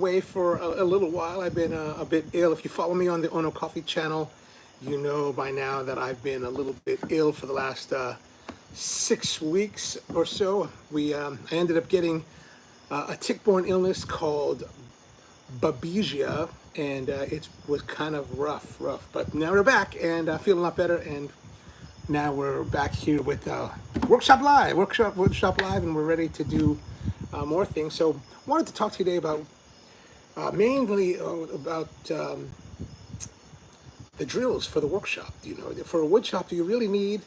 away for a little while. I've been a bit ill. If you follow me on the Ono Coffee channel, you know by now that I've been a little bit ill for the last 6 weeks or so. I ended up getting a tick-borne illness called Babesia, and it was kind of rough. But now we're back and feeling a lot better. And now we're back here with Workshop Live, and we're ready to do more things. So I wanted to talk to you today about mainly about the drills for the workshop. You know, for a wood shop, do you really need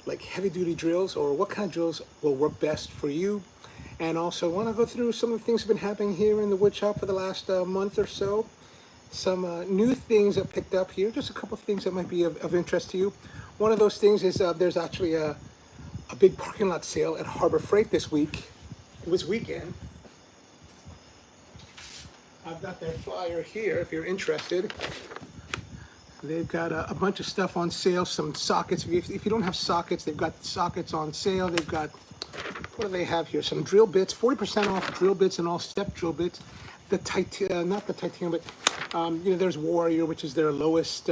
like heavy duty drills, or what kind of drills will work best for you? And also want to go through some of the things that have been happening here in the wood shop for the last month or so. Some new things that picked up here, just a couple of things that might be of interest to you. One of those things is there's actually a big parking lot sale at Harbor Freight this week. It was weekend. I've got their flyer here if you're interested. They've got a bunch of stuff on sale, some sockets. If you don't have sockets, they've got sockets on sale. They've got, what do they have here? Some drill bits, 40% off drill bits and all step drill bits. Not the titanium, but you know, there's Warrior, which is their lowest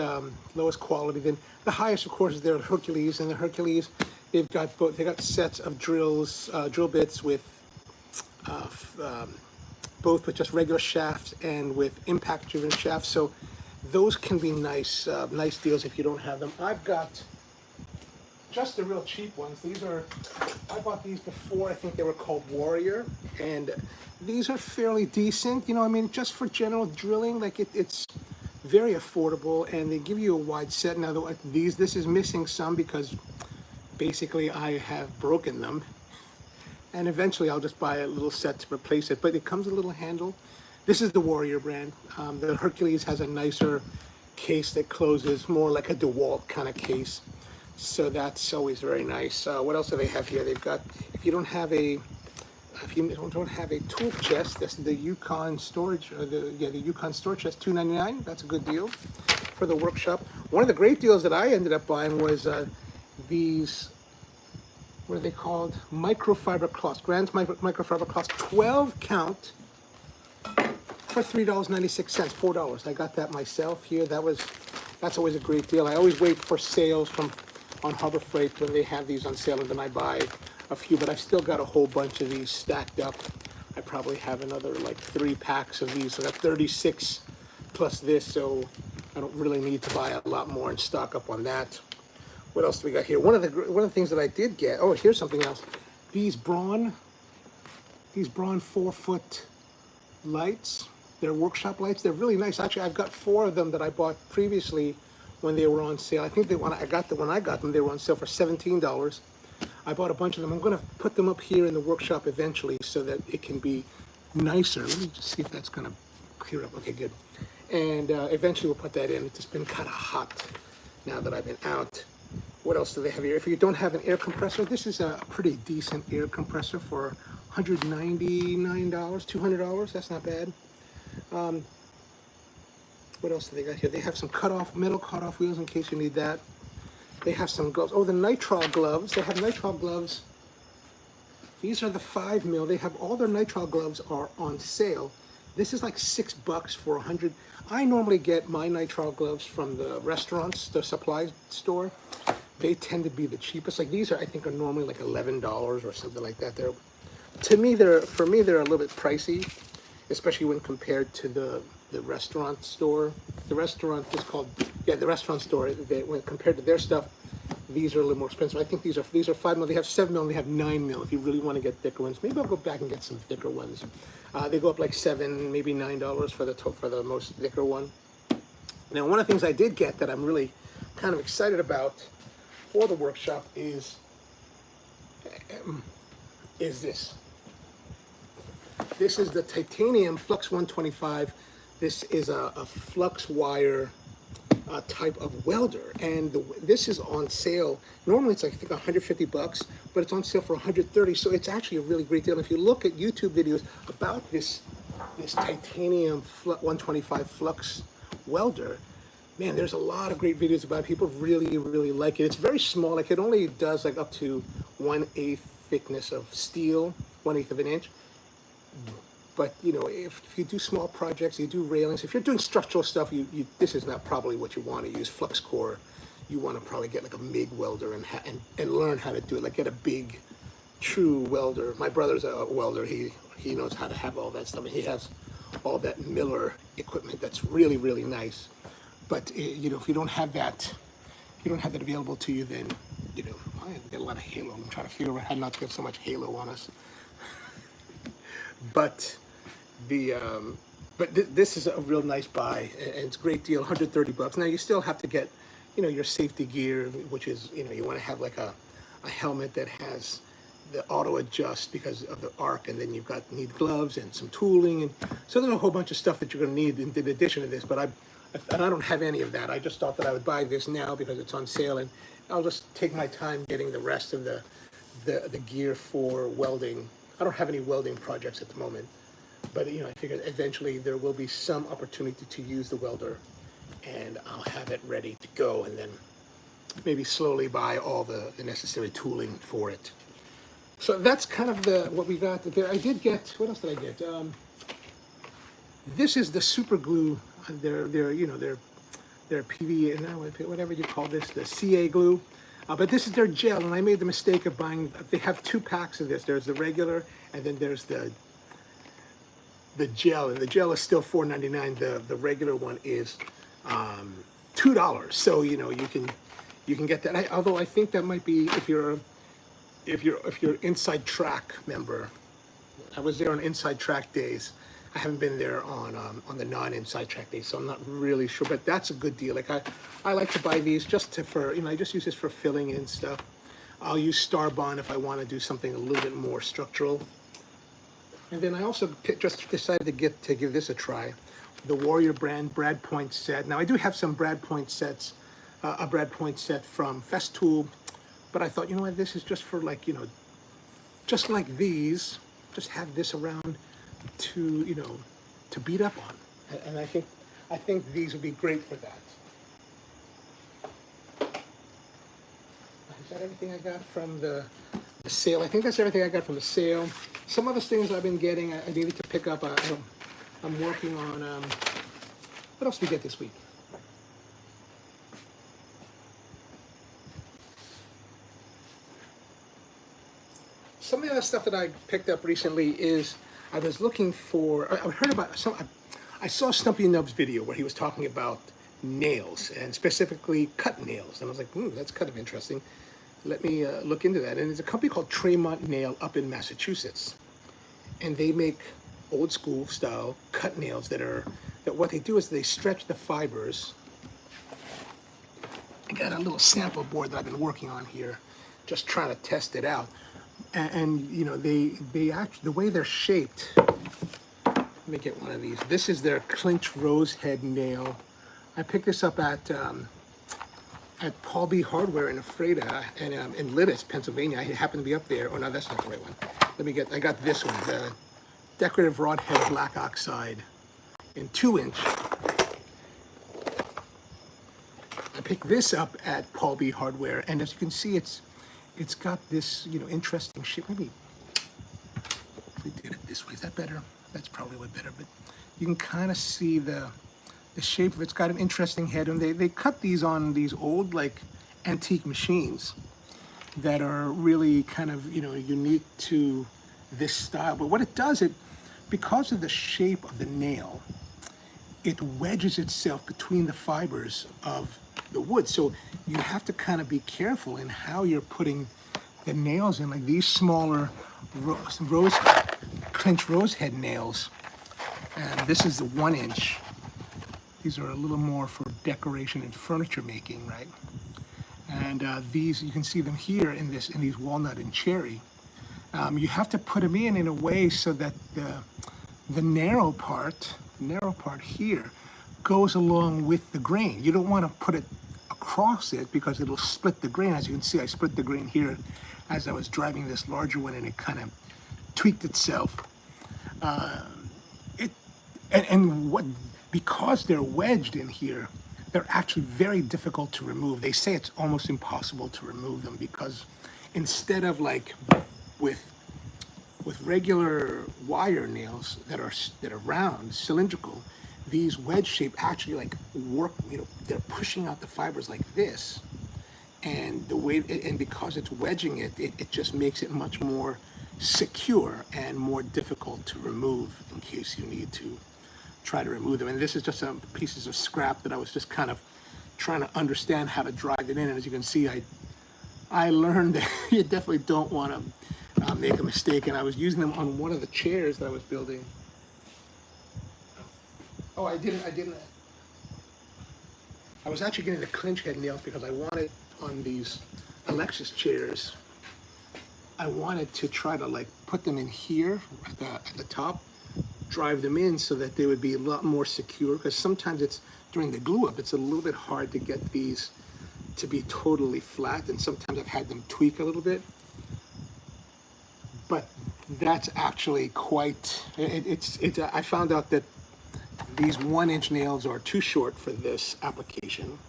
quality. Then the highest, of course, is their Hercules, and the Hercules, they've got both. They got sets of drills, drill bits with both with just regular shafts and with impact-driven shafts. So those can be nice deals if you don't have them. I've got just the real cheap ones. I bought these before. I think they were called Warrior, and these are fairly decent. You know, I mean, just for general drilling, like it's very affordable, and they give you a wide set. Now, this is missing some because basically I have broken them, and eventually I'll just buy a little set to replace it. But it comes with a little handle. This is the Warrior brand. The Hercules has a nicer case that closes, more like a DeWalt kind of case. So that's always very nice. What else do they have here? They've got, if you don't have a tool chest, that's the Yukon storage, the Yukon storage chest, $2.99. That's a good deal for the workshop. One of the great deals that I ended up buying was these, what are they called? Microfiber cloths, Grand's microfiber cloths, 12 count for $3.96, $4. I got that myself here. That's always a great deal. I always wait for sales on Harbor Freight when they have these on sale, and then I buy a few, but I've still got a whole bunch of these stacked up. I probably have another like 3 packs of these, so that's 36 plus this, so I don't really need to buy a lot more and stock up on that. What else do we got here? One of the things that I did get, oh, here's something else. These Braun 4-foot lights, they're workshop lights. They're really nice. Actually, I've got 4 of them that I bought previously when they were on sale. I think when I got them, they were on sale for $17. I bought a bunch of them. I'm going to put them up here in the workshop eventually so that it can be nicer. Let me just see if that's going to clear up. Okay, good. And eventually we'll put that in. It's just been kind of hot now that I've been out. What else do they have here? If you don't have an air compressor, this is a pretty decent air compressor for $199, $200. That's not bad. What else do they got here? They have some metal cutoff wheels in case you need that. They have some gloves. Oh, the nitrile gloves. They have nitrile gloves. These are the 5 mil. They have all their nitrile gloves are on sale. This is like $6 for 100. I normally get my nitrile gloves from the restaurants, the supply store. They tend to be the cheapest. Like these I think are normally like $11 or something like that. For me, they're a little bit pricey, especially when compared to the restaurant store. The restaurant is called, the restaurant store. When compared to their stuff, these are a little more expensive. I think these are 5 mil. They have 7 mil and they have 9 mil if you really want to get thicker ones. Maybe I'll go back and get some thicker ones. They go up like $7, maybe $9 for the most thicker one. Now, one of the things I did get that I'm really kind of excited about for the workshop is this. This is the titanium Flux 125. This is a flux wire type of welder, and this is on sale. Normally it's like, I think $150, but it's on sale for $130. So it's actually a really great deal. If you look at YouTube videos about this titanium 125 flux welder, man, there's a lot of great videos about it. People really, really like it. It's very small. Like it only does like up to 1/8 thickness of steel, 1/8 of an inch. But you know, if you do small projects, you do railings. If you're doing structural stuff, this is not probably what you want to use. Flux core, you want to probably get like a MIG welder and learn how to do it. Like get a big, true welder. My brother's a welder. He knows how to have all that stuff. And he has all that Miller equipment that's really, really nice. But you know, if you don't have that, available to you, then you know, I get a lot of halo. I'm trying to figure out how not to get so much halo on us. But this is a real nice buy, and it's a great deal, $130. Now you still have to get, you know, your safety gear, which is, you know, you want to have like a helmet that has the auto adjust because of the arc, and then you've need gloves and some tooling, and so there's a whole bunch of stuff that you're going to need in addition to this. But I don't have any of that. I just thought that I would buy this now because it's on sale, and I'll just take my time getting the rest of the gear for welding. I don't have any welding projects at the moment, but you know, I figured eventually there will be some opportunity to use the welder, and I'll have it ready to go, and then maybe slowly buy all the necessary tooling for it. So that's kind of what we got there. I did get, what else did I get? This is the super glue. They're PVA, whatever you call this, the CA glue. But this is their gel, and I made the mistake of buying, they have 2 packs of this. There's the regular, and then there's the gel, and the gel is still $4.99. The regular one is $2. So you know, you can get that. Although I think that might be if you're Inside Track member. I was there on Inside Track days. I haven't been there on the non-Inside Track days, so I'm not really sure. But that's a good deal. Like I like to buy these just for, you know, I just use this for filling in stuff. I'll use Starbond if I want to do something a little bit more structural. And then I also just decided to give this a try. The Warrior brand Brad Point set. Now I do have some Brad Point sets, a Brad Point set from Festool, but I thought, you know what, this is just for, like, you know, just like these, just have this around to, you know, to beat up on. And I think these would be great for that. Is that everything I got from the sale? I think that's everything I got from the sale. Some other things I've been getting, I needed to pick up. I'm working on, what else did we get this week? Some of the other stuff that I picked up recently is, I was looking for, I heard about I saw Stumpy Nub's video where he was talking about nails, and specifically cut nails. And I was like, that's kind of interesting. Let me look into that. And there's a company called Tremont Nail up in Massachusetts. And they make old school style cut nails that what they do is they stretch the fibers. I got a little sample board that I've been working on here, just trying to test it out. And you know, they actually, the way they're shaped, let me get one of these. This is their clinch rose head nail. I picked this up at Paul B. Hardware in Ephrata and in Lititz, Pennsylvania. I happened to be up there. Oh no, that's not the right one. I got this one, the decorative rod head black oxide in 2-inch. I picked this up at Paul B. Hardware, and as you can see, it's got this, you know, interesting shape. Maybe if we did it this way, is that better? That's probably way better, but you can kind of see the shape of it. It's got an interesting head, and they cut these on these old, like, antique machines that are really kind of, you know, unique to this style. But what it does, because of the shape of the nail, it wedges itself between the fibers of the wood. So you have to kind of be careful in how you're putting the nails in. Like these smaller clinch rose head nails, and this is the 1-inch. These are a little more for decoration and furniture making, right? And these, you can see them here in these walnut and cherry. You have to put them in a way so that the narrow part here goes along with the grain. You don't want to put it across it because it'll split the grain. As you can see, I split the grain here as I was driving this larger one, and it kind of tweaked itself. Because they're wedged in here, they're actually very difficult to remove. They say it's almost impossible to remove them because instead of like with with regular wire nails that are round, cylindrical, these wedge shape actually like work, you know, they're pushing out the fibers like this. And the way, and because it's wedging it, it just makes it much more secure and more difficult to remove in case you need to try to remove them. And this is just some pieces of scrap that I was just kind of trying to understand how to drive it in. And as you can see, I learned that you definitely don't want to make a mistake. And I was using them on one of the chairs that I was building. Oh, I was actually getting the clinch head nails because I wanted on these Alexis chairs, I wanted to try to like put them in here at the top, drive them in so that they would be a lot more secure, because sometimes it's during the glue up, it's a little bit hard to get these to be totally flat, and sometimes I've had them tweak a little bit. But that's actually quite, I found out that these 1-inch nails are too short for this application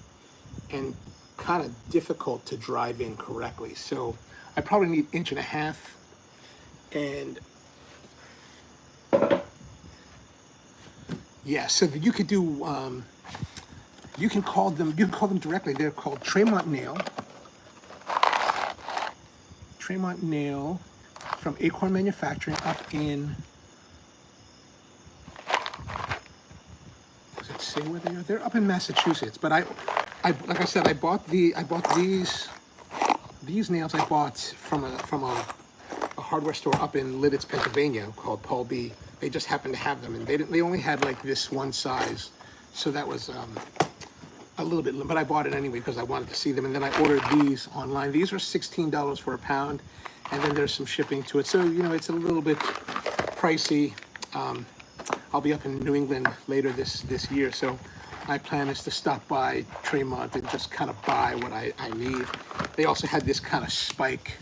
and kind of difficult to drive in correctly. So I probably need 1.5 inches. And yeah, so you could do, you can call them directly. They're called Tremont nail. Tremont nail from Acorn Manufacturing up in, does it say where they are? They're up in Massachusetts, but I like I said, I bought these nails I bought from a hardware store up in Lidditz, Pennsylvania called Paul B. They just happened to have them, and they only had like this one size, so that was a little bit, but I bought it anyway because I wanted to see them. And then I ordered these online. These are $16 for a pound, and then there's some shipping to it, so you know it's a little bit pricey. I'll be up in New England later this year, so my plan is to stop by Tremont and just kind of buy what I need. They also had this kind of spike.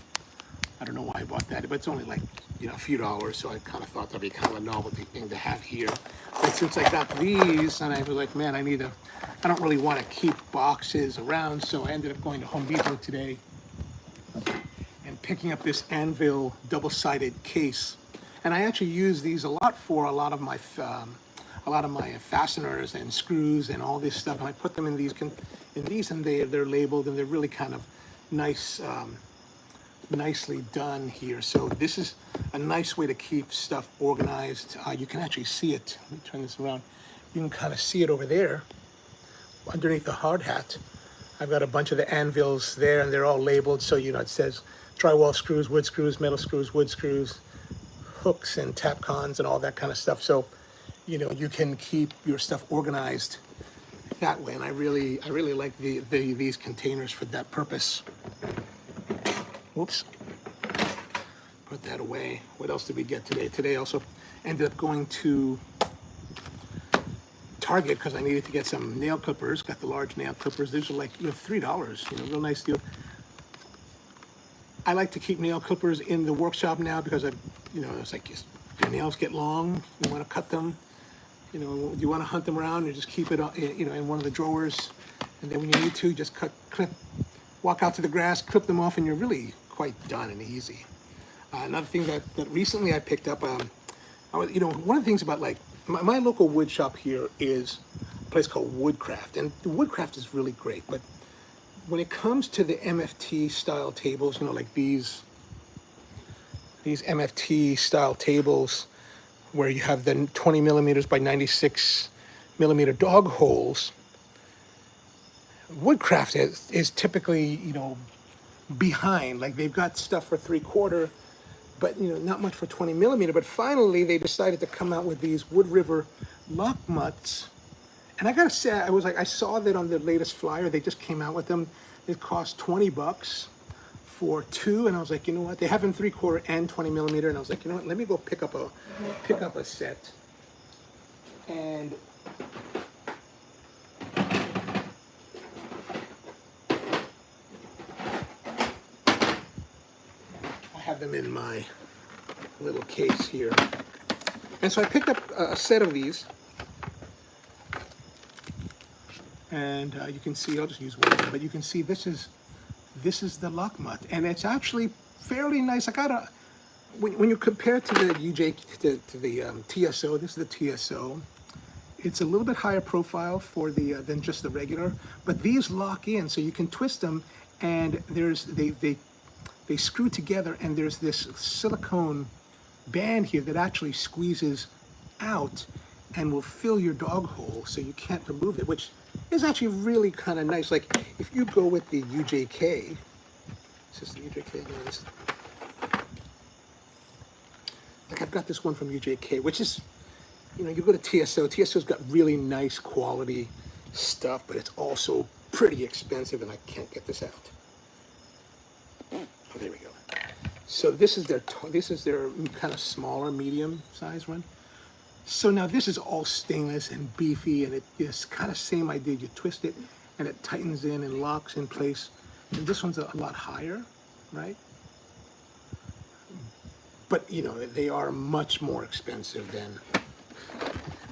I don't know why I bought that, but it's only like, you know, a few dollars, so I kind of thought that'd be kind of a novelty thing to have here. But since I got these, and I was like, man, I don't really want to keep boxes around, so I ended up going to Home Depot today and picking up this anvil double-sided case. And I actually use these a lot for a lot of my fasteners and screws and all this stuff. And I put them in these, and they're labeled, and they're really kind of nice, nicely done here. So this is a nice way to keep stuff organized. You can actually see it. Let me turn this around. You can kind of see it over there underneath the hard hat. I've got a bunch of the anvils there, and they're all labeled. So, you know, it says drywall screws, wood screws, metal screws, wood screws, hooks and tapcons and all that kind of stuff. So, you know, you can keep your stuff organized that way. And I really like these containers for that purpose. Oops. Put that away. What else did we get today? Today also ended up going to Target because I needed to get some nail clippers. Got the large nail clippers. These are like, you know, $3. You know, real nice deal. I like to keep nail clippers in the workshop now because you know, it's like your nails get long. You want to cut them. You know, you want to hunt them around. You just keep it, you know, in one of the drawers, and then when you need to, just clip, walk out to the grass, clip them off, and you're really quite done and easy. Another thing that recently I picked up, you know, one of the things about like my local wood shop here is a place called Woodcraft, and Woodcraft is really great. But when it comes to the MFT style tables, you know, like these MFT style tables where you have the 20 millimeters by 96 millimeter dog holes, Woodcraft is typically, you know, behind. Like they've got stuff for 3/4, but you know, not much for 20 millimeter. But finally, they decided to come out with these Wood River lock mutts. And I gotta say, I saw that on the latest flyer. They just came out with them. It cost $20 for 2, and I was like, you know what? They have them 3/4 and 20 millimeter, and I was like, you know what? Let me go pick up a set. And I have them in my little case here. And so I picked up a set of these. And you can see, I'll just use one, but you can see this is the lock mutt, and it's actually fairly nice. I got when you compare to the to the TSO, this is the TSO. It's a little bit higher profile for the than just the regular, but these lock in, so you can twist them, and they screw together, and there's this silicone band here that actually squeezes out and will fill your dog hole, so you can't remove it, which is actually really kind of nice. Like if you go with the UJK, this is the UJK. No, this, like I've got this one from UJK, which is, you know, you go to TSO. TSO's got really nice quality stuff, but it's also pretty expensive, and I can't get this out. Oh, there we go. So this is their kind of smaller, medium size one. So now this is all stainless and beefy, and it's kind of same idea. You twist it, and it tightens in and locks in place. And this one's a lot higher, right? But you know, they are much more expensive than.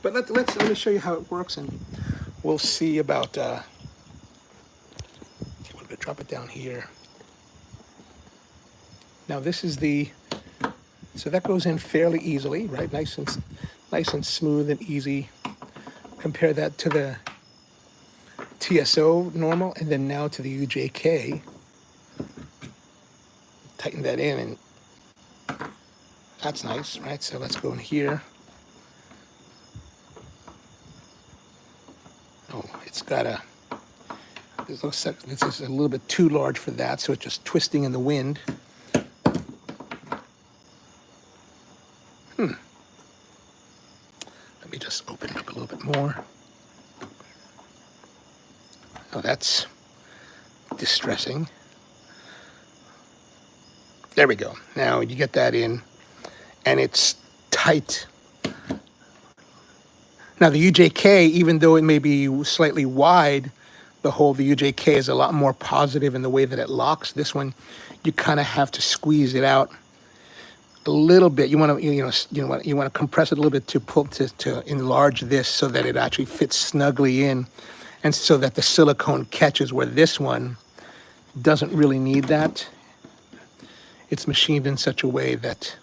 But let me show you how it works, and we'll see about. I'm gonna drop it down here. Now this is so that goes in fairly easily, right? Nice and smooth and easy. Compare that to the TSO normal, and then now to the UJK. Tighten that in, and that's nice, right? So let's go in here. Oh, it's got this looks like this is a little bit too large for that, so it's just twisting in the wind. Let me just open it up a little bit more. Oh, that's distressing. There we go. Now you get that in, and it's tight. Now the UJK, even though it may be slightly wide, the UJK is a lot more positive in the way that it locks. This one, you kind of have to squeeze it out a little bit. You want to compress it a little bit to enlarge this so that it actually fits snugly in, and so that the silicone catches, where this one doesn't really need that. It's machined in such a way that,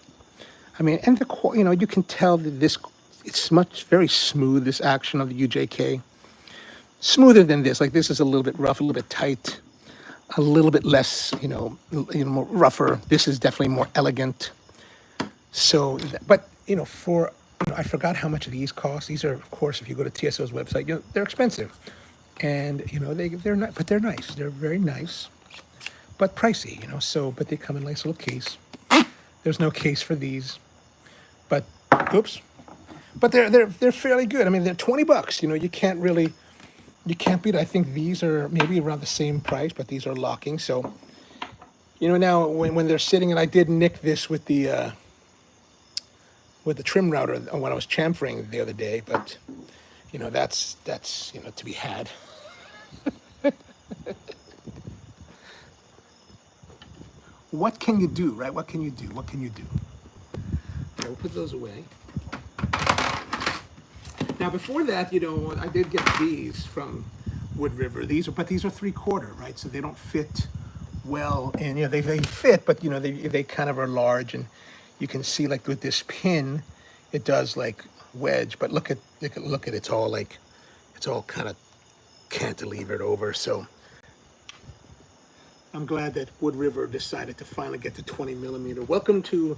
I mean, and you can tell that it's very smooth, this action of the UJK. Smoother than this. Like this is a little bit rough, a little bit tight, a little bit less, more rougher. This is definitely more elegant. So, but I forgot how much these cost. These are, of course, if you go to TSO's website, they're expensive, and they're not, but they're nice. They're very nice, but pricey. But they come in a nice little case. There's no case for these, but oops. But they're fairly good. I mean, they're $20. You can't beat it. I think these are maybe around the same price, but these are locking. So, now when they're sitting, and I did nick this with the trim router when I was chamfering the other day, but that's to be had. What can you do, right? What can you do? What can you do? Okay, we'll put those away. Now before that, I did get these from Wood River. These are 3/4, right? So they don't fit well, and they fit, but they kind of are large, and you can see like with this pin, it does like wedge. But look at it's all kind of cantilevered over. So I'm glad that Wood River decided to finally get to 20 millimeter. Welcome to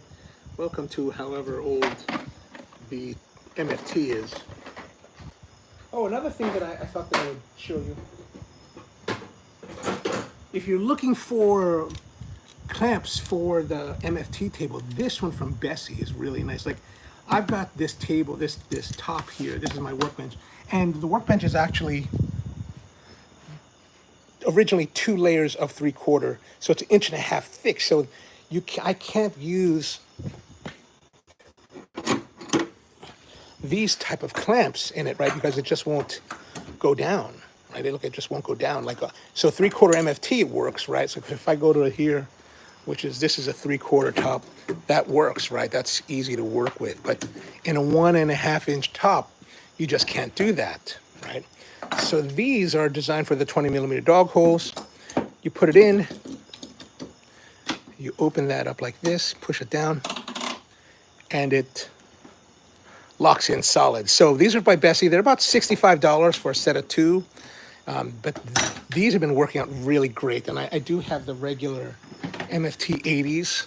however old the MFT is. Oh, another thing that I thought that I would show you. If you're looking for clamps for the MFT table, this one from Bessie is really nice. Like, I've got this table, this top here. This is my workbench, and the workbench is actually originally 2 layers of 3/4, so it's 1.5 inches thick. So I can't use these type of clamps in it, right? Because it just won't go down, right? It just won't go down. So 3/4 MFT works, right? So if I go to here, this is a 3/4 top, that works, right? That's easy to work with. But in a 1.5 inch top, you just can't do that, right? So these are designed for the 20 millimeter dog holes. You put it in, you open that up like this, push it down, and it locks in solid. So these are by Bessie. They're about $65 for a set of two. But these have been working out really great. And I do have the regular MFT 80s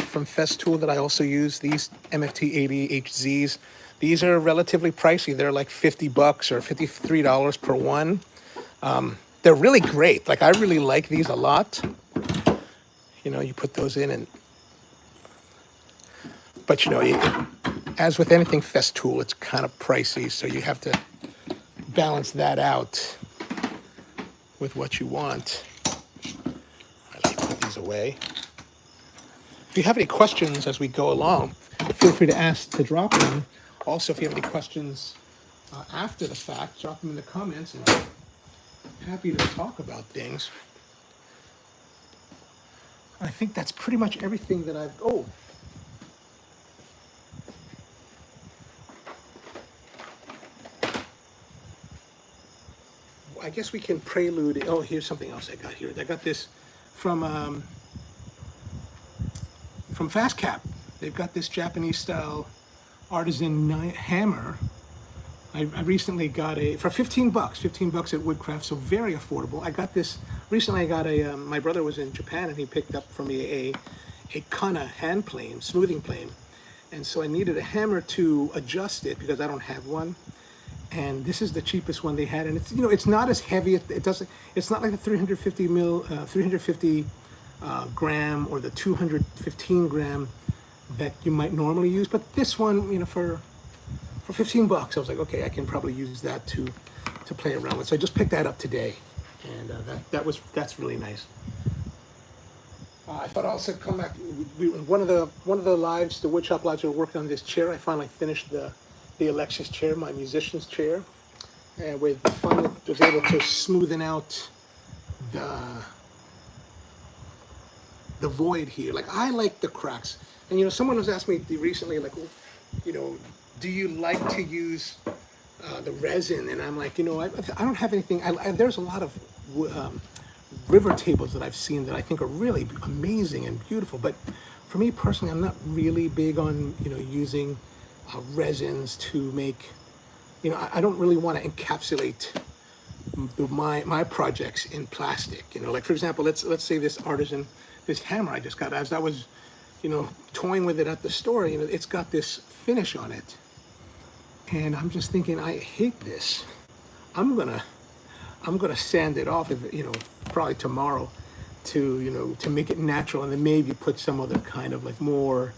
from Festool that I also use. These MFT 80 HZs. These are relatively pricey. They're like $50 or $53 per one. They're really great. Like, I really like these a lot. You know, you put those in and, but you know, as with anything Festool, it's kind of pricey. So you have to balance that out with what you want. Let me put these away. If you have any questions as we go along, feel free to ask to drop them. Also, if you have any questions after the fact, drop them in the comments, and I'm happy to talk about things. I think that's pretty much everything that I've... Oh. I guess we can prelude. Oh, here's something else I got here. I got this from FastCap. They've got this Japanese style artisan hammer. I recently got for 15 bucks at Woodcraft, so very affordable. I got this recently. I got my brother was in Japan and he picked up for me a Kana hand plane, smoothing plane, and so I needed a hammer to adjust it because I don't have one. And this is the cheapest one they had, and it's, you know, it's not as heavy. It's not like the 350 gram or the 215 gram that you might normally use. But this one, you know, for 15 bucks, I was like, okay, I can probably use that to play around with. So I just picked that up today, and that's really nice. I thought I'd also come back. One of the lives, the woodshop lives, we were working on this chair. I finally finished the Alexis chair, my musician's chair, and finally was able to smoothen out the void here. Like, I like the cracks, and you know, someone was asking me recently, like, well, you know, do you like to use the resin? And I'm like, you know, I don't have anything. There's a lot of river tables that I've seen that I think are really amazing and beautiful, but for me personally, I'm not really big on, you know, using resins to make, you know, I don't really want to encapsulate my projects in plastic. You know, like, for example, let's say this hammer I just got, as I was, you know, toying with it at the store, you know, it's got this finish on it, and I'm just thinking, I hate this. I'm gonna sand it off, you know, probably tomorrow, to, you know, to make it natural, and then maybe put some other kind of like more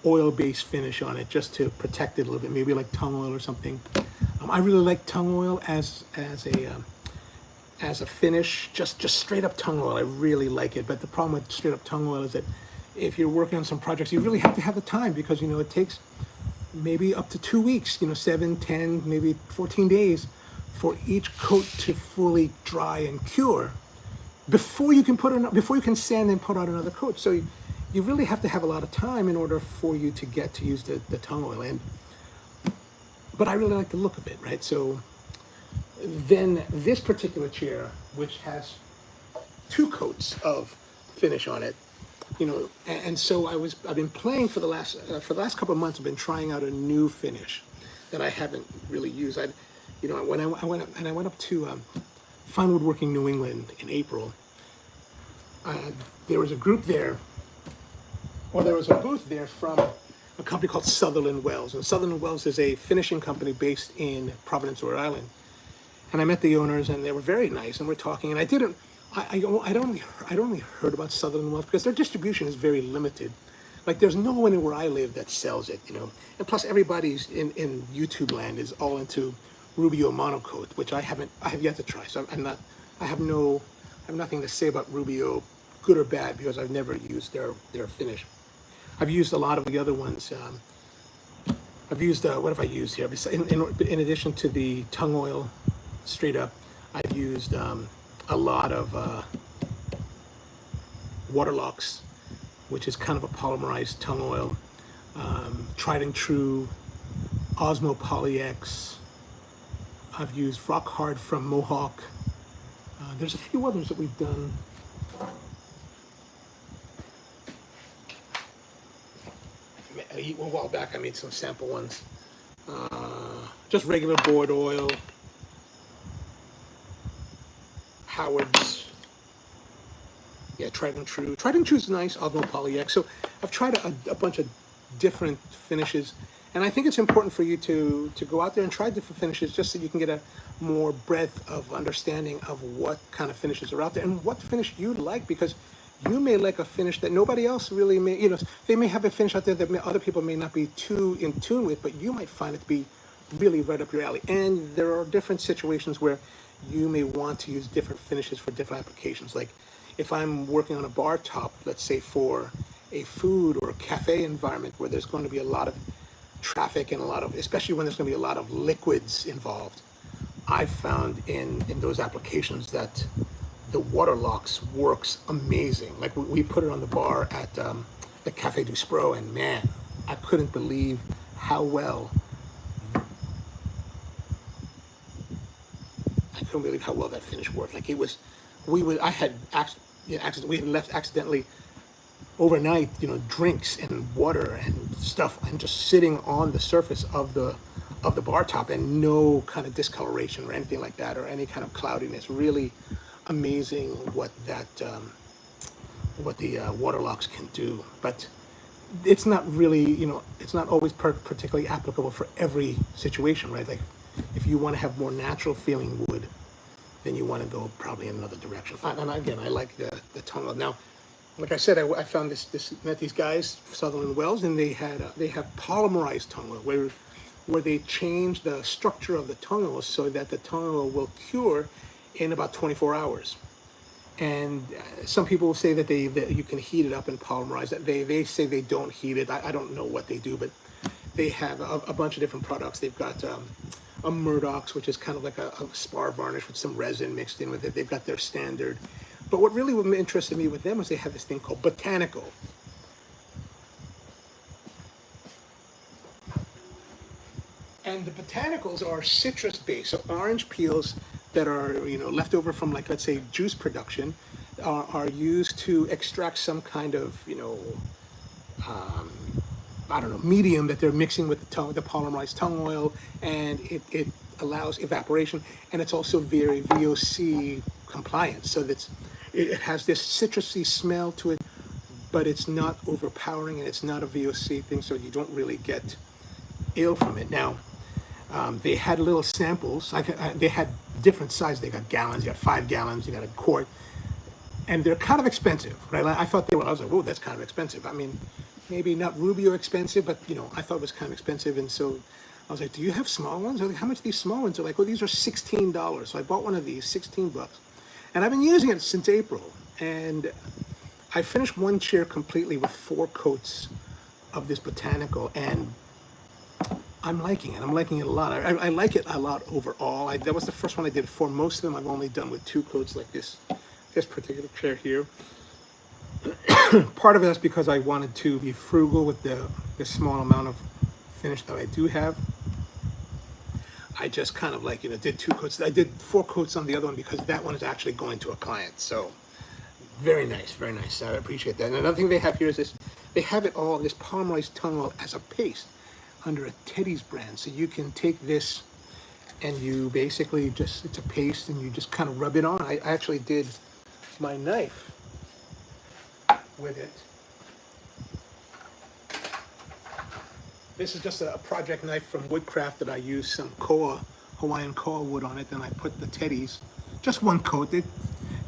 oil-based finish on it, just to protect it a little bit, maybe like tung oil or something. I really like tung oil as a finish, just straight up tung oil. I really like it, but the problem with straight up tung oil is that if you're working on some projects, you really have to have the time, because, you know, it takes maybe up to 2 weeks, you know, 7, 10, maybe 14 days for each coat to fully dry and cure before you can sand and put on another coat. So you really have to have a lot of time in order for you to get to use the tung oil. But I really like the look of it, right? So then this particular chair, which has 2 coats of finish on it, you know, and so I've been playing for the last couple of months. I've been trying out a new finish that I haven't really used. You know, when I went up to Fine Woodworking New England in April, there was a group there. Well, there was a booth there from a company called Sutherland Wells. And Sutherland Wells is a finishing company based in Providence, Rhode Island. And I met the owners, and they were very nice, and we're talking. And I'd only heard about Sutherland Wells because their distribution is very limited. Like, there's no one where I live that sells it, you know. And plus, everybody's in YouTube land is all into Rubio monocoat, which I have yet to try. So I have nothing to say about Rubio, good or bad, because I've never used their finish. I've used a lot of the other ones. I've used, what have I used here? In addition to the tung oil, straight up, I've used a lot of Waterlocks, which is kind of a polymerized tung oil. Tried and True, Osmo Poly-X. I've used Rock Hard from Mohawk. There's a few others that we've done. a while back. I made some sample ones. Just regular board oil, Howard's. Yeah, tried and true. Tried and true is nice. Osmo Poly-X. So I've tried a bunch of different finishes, and I think it's important for you to go out there and try different finishes, just so you can get a more breadth of understanding of what kind of finishes are out there and what finish you like, because you may like a finish that nobody else really may. You know, they may have a finish out there that other people may not be too in tune with, but you might find it to be really right up your alley. And there are different situations where you may want to use different finishes for different applications. Like if I'm working on a bar top, let's say for a food or a cafe environment where there's going to be a lot of traffic and a lot of, especially when there's going to be a lot of liquids involved, I've found in those applications that the Waterlocks works amazing. Like we put it on the bar at the Cafe du Spro, and man, I couldn't believe how well that finish worked. Like it was, I had we had left accidentally overnight, you know, drinks and water and stuff, and just sitting on the surface of the bar top, and no kind of discoloration or anything like that, or any kind of cloudiness. Really amazing what that what the Waterlocks can do. But it's not really, you know, it's not always particularly applicable for every situation, right? Like if you want to have more natural feeling wood, then you want to go probably in another direction. And again, I like the tongue. Now, like I said, I found met these guys, Sutherland Wells, and they have polymerized tongue oil, where they change the structure of the tongue oil so that the tongue oil will cure in about 24 hours. And some people will say that you can heat it up and polymerize it. They say they don't heat it. I don't know what they do, but they have a bunch of different products. They've got a Murdoch's, which is kind of like a spar varnish with some resin mixed in with it. They've got their standard. But what really interested me with them was they have this thing called Botanical. And the botanicals are citrus-based, so orange peels that are, you know, left over from, like, let's say, juice production, are used to extract some kind of, you know, I don't know, medium that they're mixing with the polymerized tongue oil, and it allows evaporation, and it's also very VOC compliant. So it has this citrusy smell to it, but it's not overpowering, and it's not a VOC thing, so you don't really get ill from it. Now, they had little samples. They had different sizes. They got gallons, you got 5 gallons, you got a quart, and they're kind of expensive, right? I thought they were. I was like, whoa, that's kind of expensive. I mean, maybe not Rubio expensive, but you know, I thought it was kind of expensive. And so I was like, do you have small ones? They're like, how much are these small ones? They're like, well, these are $16. So I bought one of these, 16 bucks. And I've been using it since April. And I finished one chair completely with 4 coats of this Botanical, and I'm liking it. I'm liking it a lot. I like it a lot overall. That was the first one I did for. Most of them I've only done with 2 coats, like this particular chair here. Part of it is because I wanted to be frugal with the small amount of finish that I do have. I just kind of, like, you know, did 2 coats. I did 4 coats on the other one because that one is actually going to a client. So very nice, very nice. I appreciate that. And another thing they have here is this. They have it all, this polymerized tongue oil, as a paste under a Teddy's brand. So you can take this and you basically just, it's a paste, and you just kind of rub it on. I actually did my knife with it. This is just a project knife from Woodcraft that I used some Hawaiian koa wood on it. Then I put the Teddy's, just 1 coat. You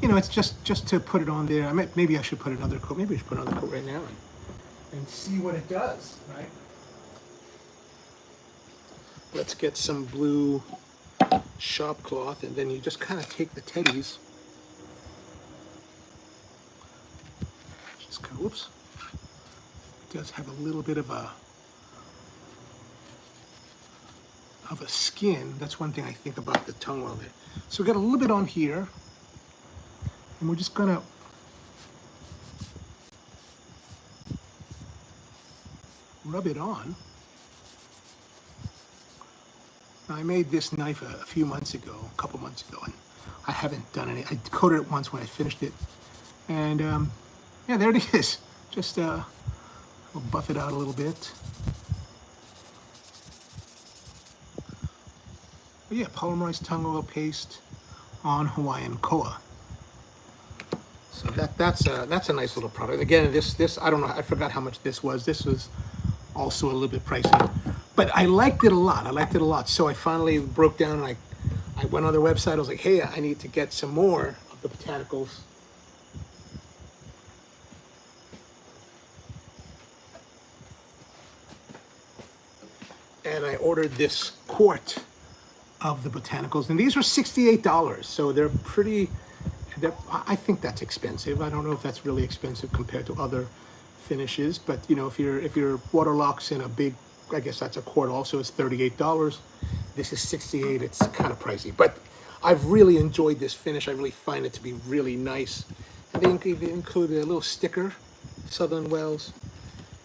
know, it's just to put it on there. Maybe I should put another coat. Maybe I should put another coat right now and see what it does, right? Let's get some blue shop cloth, and then you just kind of take the Teddy's. Just kind of, whoops. It does have a little bit of a skin. That's one thing I think about the tongue oil there. So we got a little bit on here, and we're just gonna rub it on. Now, I made this knife a few months ago, a couple months ago, and I haven't done any. I coated it once when I finished it, and yeah, there it is. Just we'll buff it out a little bit. But yeah, polymerized tung oil paste on Hawaiian koa. So that's a nice little product. Again, this I don't know, I forgot how much this was. This was also a little bit pricey, but I liked it a lot. I liked it a lot. So I finally broke down and I went on their website. I was like, hey, I need to get some more of the botanicals. And I ordered this quart of the botanicals, and these are $68. So they're pretty. I think that's expensive. I don't know if that's really expensive compared to other finishes, but you know, if your waterlock's in a big, I guess that's a quart also, it's $38. This is $68. It's kind of pricey, but I've really enjoyed this finish. I really find it to be really nice. And they included a little sticker, Southern Wells,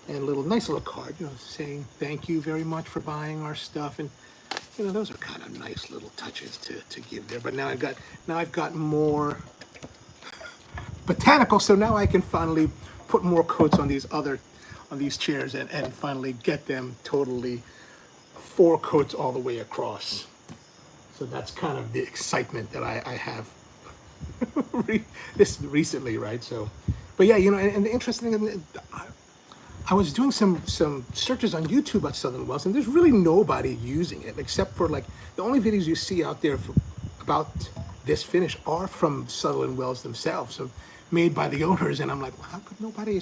and a little nice little card, you know, saying thank you very much for buying our stuff. And you know, those are kind of nice little touches to give there. But now I've got more botanical, so now I can finally put more coats on these chairs and finally get them totally 4 coats all the way across. So that's kind of the excitement that I have this recently, right? So, but yeah, you know, and the interesting thing, I was doing some searches on YouTube about Southern Wells, and there's really nobody using it except for like the only videos you see out there about this finish are from Southern Wells themselves, so made by the owners. And I'm like, well, how could nobody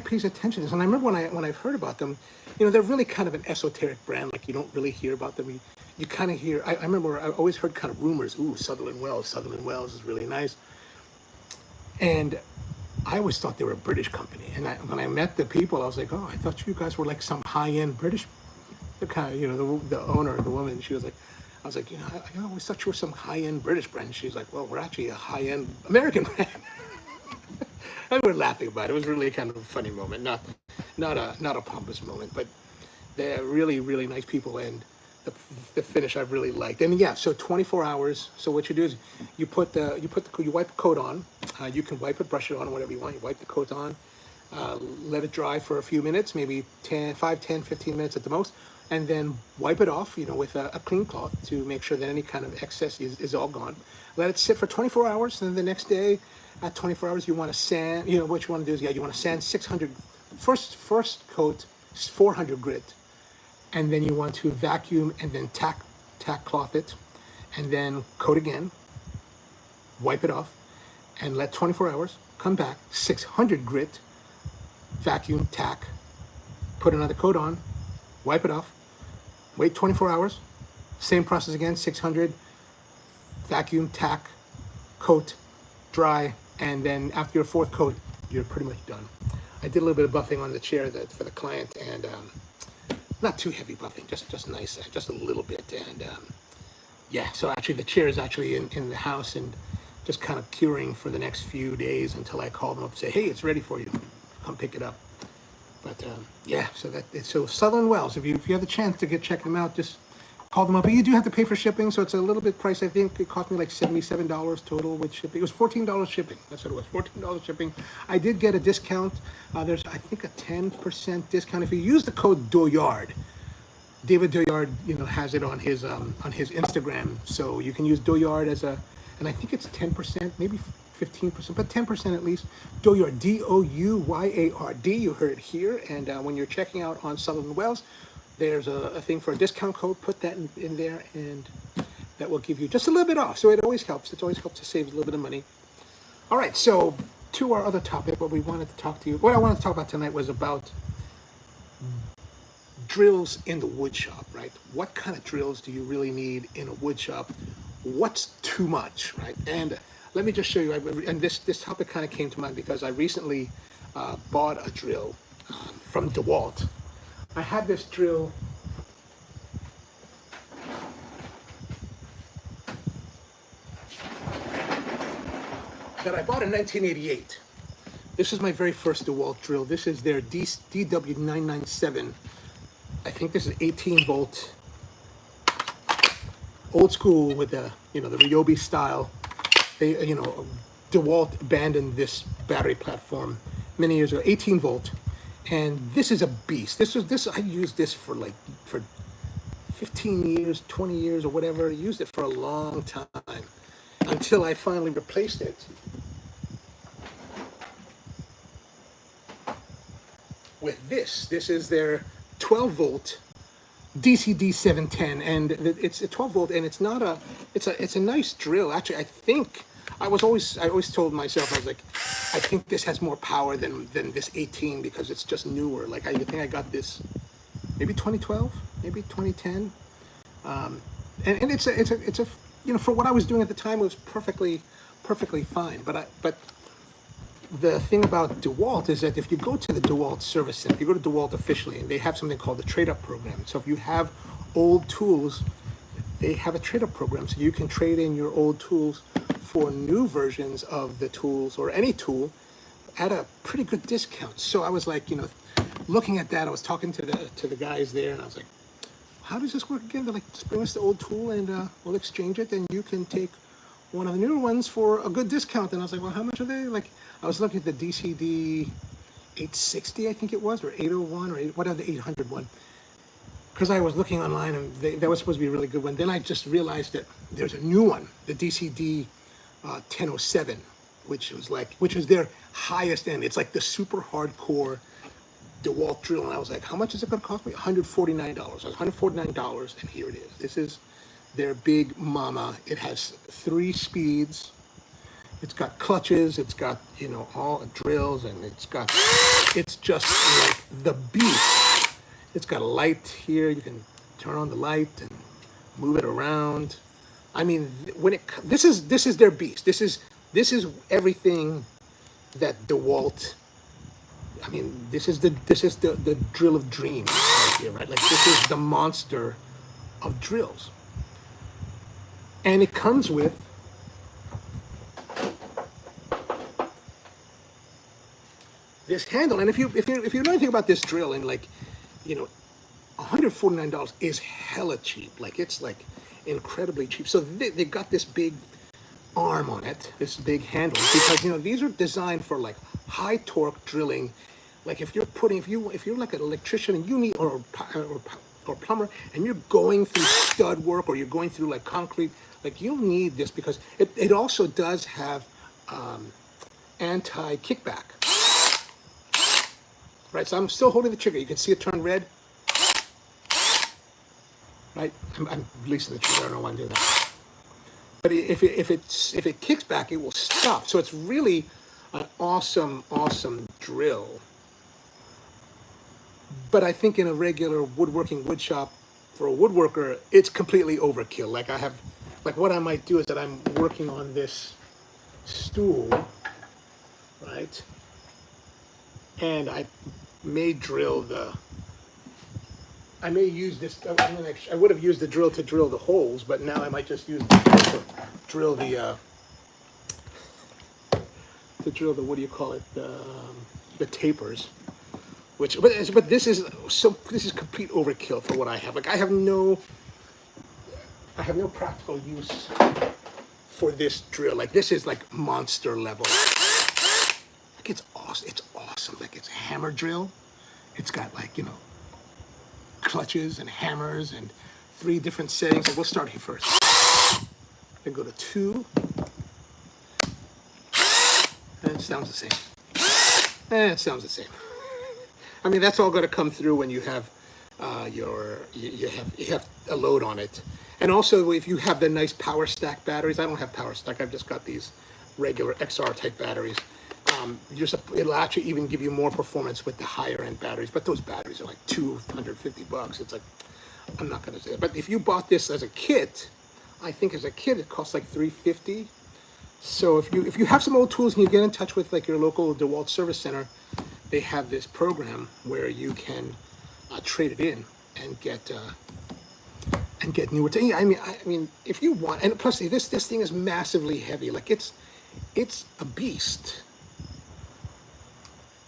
pays attention to this? And I remember when I heard about them, you know, they're really kind of an esoteric brand. Like you don't really hear about them. You kind of hear. I remember I always heard kind of rumors. Ooh, Sutherland Wells is really nice, and I always thought they were a British company. And when I met the people, I was like, oh, I thought you guys were like some high-end British. The kind of, you know, the owner, the woman, she was like, I was like, you know, I always thought you were some high-end British brand. She was like, well, we're actually a high-end American brand. And we were laughing about it. It was really kind of a funny moment, not a pompous moment, but they're really, really nice people, and the finish I've really liked. And yeah, so 24 hours. So what you do is you wipe the coat on. You can wipe it, brush it on, whatever you want. You wipe the coat on, let it dry for a few minutes, maybe 5, 10, 15 minutes at the most, and then wipe it off, you know, with a clean cloth to make sure that any kind of excess is all gone. Let it sit for 24 hours, and then the next day, at 24 hours, you want to sand. You know what you want to do is, yeah, you want to sand 600. First coat, 400 grit, and then you want to vacuum and then tack cloth it, and then coat again, wipe it off, and let 24 hours, come back, 600 grit, vacuum, tack, put another coat on, wipe it off, wait 24 hours, same process again, 600, vacuum, tack, coat, dry, and then after your 4th coat, you're pretty much done. I did a little bit of buffing on the chair for the client, and not too heavy buffing, just nice, just a little bit. And yeah, so actually the chair is actually in the house and just kind of curing for the next few days until I call them up and say, hey, it's ready for you, come pick it up. But yeah, so Southern Wells, if you have the chance to check them out, just call them up. But you do have to pay for shipping, so it's a little bit pricey. I think it cost me like $77 total with shipping. It was $14 shipping. That's what it was, $14 shipping. I did get a discount. There's, I think, a 10% discount if you use the code Doyard. David Doyard, you know, has it on his Instagram, so you can use Doyard and I think it's 10%, maybe 15%, but 10% at least. Doyard, Douyard. You heard it here. And when you're checking out on Southern Wells, there's a thing for a discount code. Put that in there, and that will give you just a little bit off. So it always helps. It always helps to save a little bit of money. All right, so to our other topic, what I wanted to talk about tonight was about drills in the wood shop, right? What kind of drills do you really need in a wood shop? What's too much, right? And let me just show you, and this topic kind of came to mind because I recently bought a drill from DeWalt. I had this drill that I bought in 1988. This is my very first DeWalt drill. This is their DW997. I think this is 18 volt, old school with the, you know, the Ryobi style. They, you know, DeWalt abandoned this battery platform many years ago. 18 volt. And this is a beast. I used this for 15 years, 20 years, or whatever. I used it for a long time until I finally replaced it with this. This is their 12 volt DCD 710, and it's a 12 volt, and it's not a, it's a nice drill. Actually, I think I always told myself, I was like, I think this has more power than this 18 because it's just newer. Like I think I got this maybe 2012, maybe 2010, and it's a you know, for what I was doing at the time, it was perfectly fine. But the thing about DeWalt is that if you go to the DeWalt service center, if you go to DeWalt officially, they have something called the trade-up program. So if you have old tools, they have a trade-up program, so you can trade in your old tools for new versions of the tools or any tool at a pretty good discount. So I was like, you know, looking at that, I was talking to the guys there, and I was like, how does this work again? They're like, just bring us the old tool and we'll exchange it, and you can take one of the newer ones for a good discount. And I was like, well, how much are they? Like, I was looking at the DCD 860, I think it was, or 801, or whatever, the 800 one. Because I was looking online, and that was supposed to be a really good one. Then I just realized that there's a new one, the DCD 1007, which was their highest end. It's like the super hardcore DeWalt drill. And I was like, how much is it going to cost me? $149. I was $149, and here it is. This is their big mama. It has 3 speeds. It's got clutches. It's got, you know, all drills, and it's just like the beast. It's got a light here. You can turn on the light and move it around. I mean, this is their beast. This is everything that DeWalt. I mean, this is the drill of dreams right here, right? Like, this is the monster of drills, and it comes with this handle. And if you know anything about this drill, and like, you know, $149 is hella cheap. Like, it's like incredibly cheap. So they got this big arm on it, this big handle, because, you know, these are designed for like high torque drilling. Like, if you're like an electrician and you need, or plumber, and you're going through stud work, or you're going through like concrete, like, you'll need this, because it also does have anti-kickback. Right, so I'm still holding the trigger. You can see it turn red. Right, I'm releasing the trigger. I don't know why I'm doing that. But if it kicks back, it will stop. So it's really an awesome drill. But I think in a regular woodworking wood shop, for a woodworker, it's completely overkill. Like what I might do is that I'm working on this stool, right? And I may use this. I would have used the drill to drill the holes, but now I might just use the drill to drill the what do you call it? The tapers. But this is complete overkill for what I have. Like, I have no practical use for this drill. Like, this is like monster level. Like, it's awesome. It's awesome. Like, it's a hammer drill. It's got, like, you know, clutches and hammers and 3 different settings. So we'll start here first. Then go to 2. And it sounds the same. And it sounds the same. I mean, that's all going to come through when you have you have a load on it. And also, if you have the nice power stack batteries, I don't have power stack. I've just got these regular XR type batteries. It'll actually even give you more performance with the higher end batteries. But those batteries are like $250. It's like, I'm not going to say it. But if you bought this as a kit, I think as a kit it costs like $350. So if you have some old tools and you get in touch with like your local DeWalt service center, they have this program where you can trade it in and get newer. I mean, if you want, and plus this thing is massively heavy. Like, it's a beast.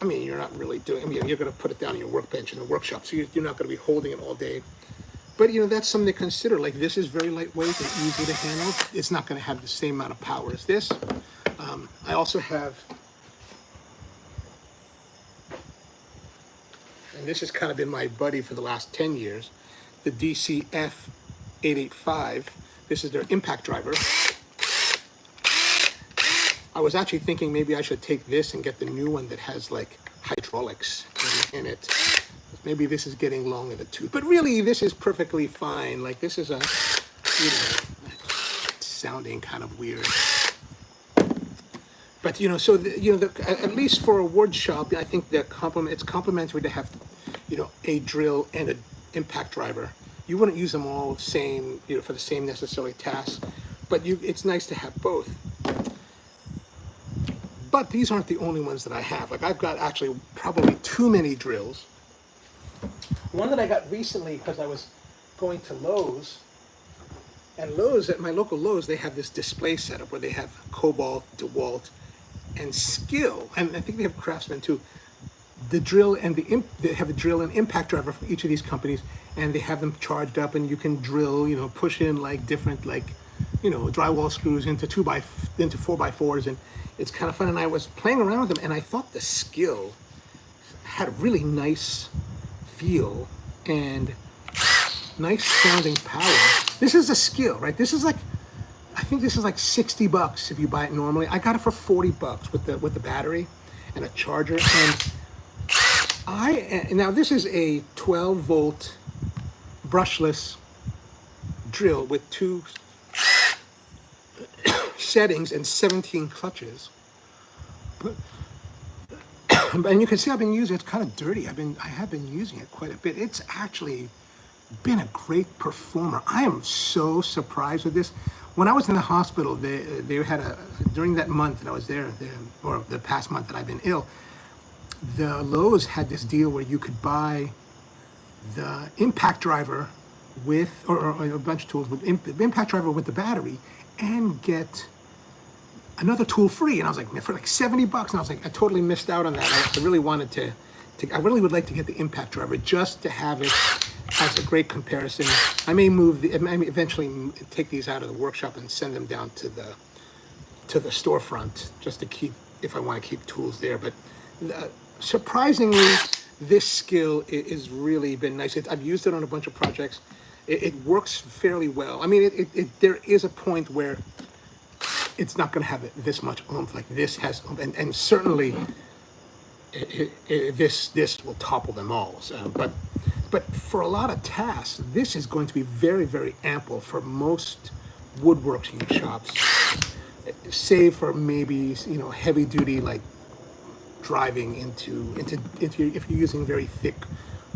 I mean, you're not really doing. I mean, you're going to put it down on your workbench in the workshop, so you're not going to be holding it all day. But, you know, that's something to consider. Like, this is very lightweight and easy to handle. It's not going to have the same amount of power as this. I also have. And this has kind of been my buddy for the last 10 years, the DCF 885. This is their impact driver. I was actually thinking maybe I should take this and get the new one that has like hydraulics in it. Maybe this is getting long in the tooth, but really this is perfectly fine. Like this is a, you know, it's sounding kind of weird. But you know, so at least for a WoodShop, I think it's complimentary to have, you know, a drill and an impact driver. You wouldn't use them all same, you know, for the same necessarily task, but it's nice to have both. But these aren't the only ones that I have. Like I've got actually probably too many drills. One that I got recently because I was going to Lowe's, and Lowe's, at my local Lowe's, they have this display setup where they have Cobalt, DeWalt, and Skill, and I think they have Craftsman too. The drill and they have a drill and impact driver for each of these companies, and they have them charged up, and you can drill, you know, push in like different, like, you know, drywall screws into 4x4s, and it's kind of fun. And I was playing around with them, and I thought the Skill had a really nice feel and nice sounding power. This is a Skill, right? This is like, I think this is like $60 if you buy it normally. I got it for $40 with the battery and a charger. And now this is a 12-volt brushless drill with 2 settings and 17 clutches. And you can see I've been using it. It's kind of dirty. I have been using it quite a bit. It's actually been a great performer. I am so surprised with this. When I was in the hospital, they had during that month that I was there, or the past month that I've been ill, the Lowe's had this deal where you could buy the impact driver with, or a bunch of tools with impact driver with the battery, and get another tool free. And I was like, for like $70, and I was like, I totally missed out on that. I really wanted I really would like to get the impact driver just to have it as a great comparison. I may eventually take these out of the workshop and send them down to the storefront just to keep, if I want to keep tools there. But surprisingly, this Skill is really been nice. I've used it on a bunch of projects. It works fairly well. I mean, there is a point where it's not going to have this much oomph like this has, and certainly this will topple them all. So, but for a lot of tasks, this is going to be very, very ample for most woodworking shops, save for maybe, you know, heavy duty, like driving into if you're using very thick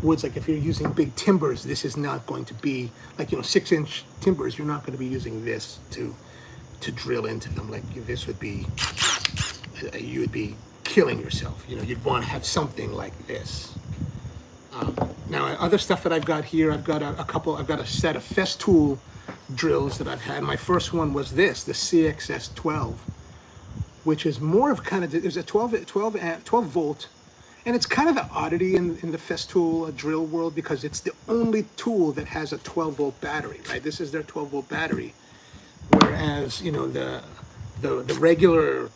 woods, like if you're using big timbers, this is not going to be like, you know, 6-inch timbers. You're not going to be using this to drill into them. Like this would be, you would be killing yourself. You know, you'd want to have something like this. Now, other stuff that I've got here, I've got a set of Festool drills that I've had. My first one was the CXS 12, which is more of kind of, there's a 12 volt, and it's kind of the oddity in the Festool drill world, because it's the only tool that has a 12 volt battery, right? This is their 12 volt battery, whereas, you know, the regular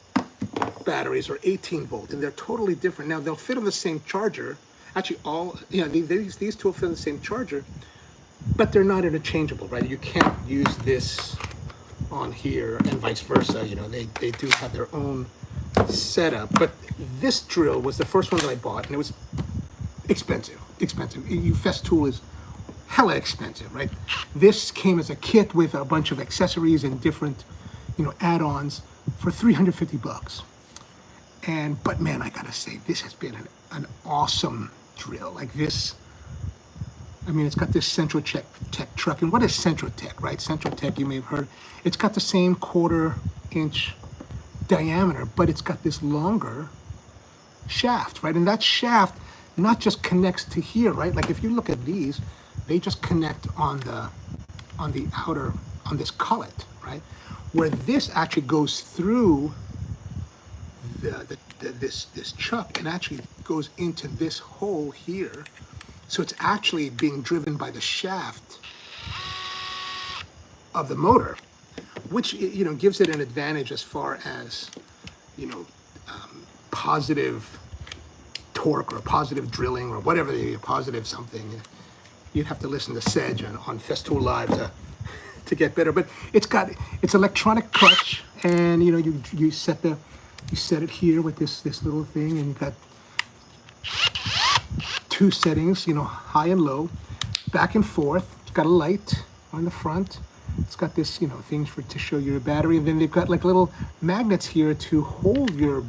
batteries are 18 volt, and they're totally different. Now, they'll fit on the same charger. Actually, these two will fit on the same charger, but they're not interchangeable, right? You can't use this on here and vice versa. You know, they do have their own setup. But this drill was the first one that I bought, and it was expensive. Festool is hella expensive, right? This came as a kit with a bunch of accessories and different, you know, add-ons for $350. But man, I gotta say, this has been an awesome drill. Like this, I mean, it's got this Central Tech truck. And what is Central Tech, right? Central Tech, you may have heard, it's got the same 1/4-inch diameter, but it's got this longer shaft, right? And that shaft not just connects to here, right? Like if you look at these, they just connect on the outer, on this collet, right? Where this actually goes through this chuck and actually goes into this hole here. So it's actually being driven by the shaft of the motor, which, you know, gives it an advantage as far as, you know, positive torque or positive drilling or whatever, positive something. you'd have to listen to Sedge on Festool Live to get better. But it's electronic clutch, and you know you set it here with this little thing, and you've got two settings, you know, high and low, back and forth. It's got a light on the front. It's got this, you know, things to show your battery, and then they've got like little magnets here to hold your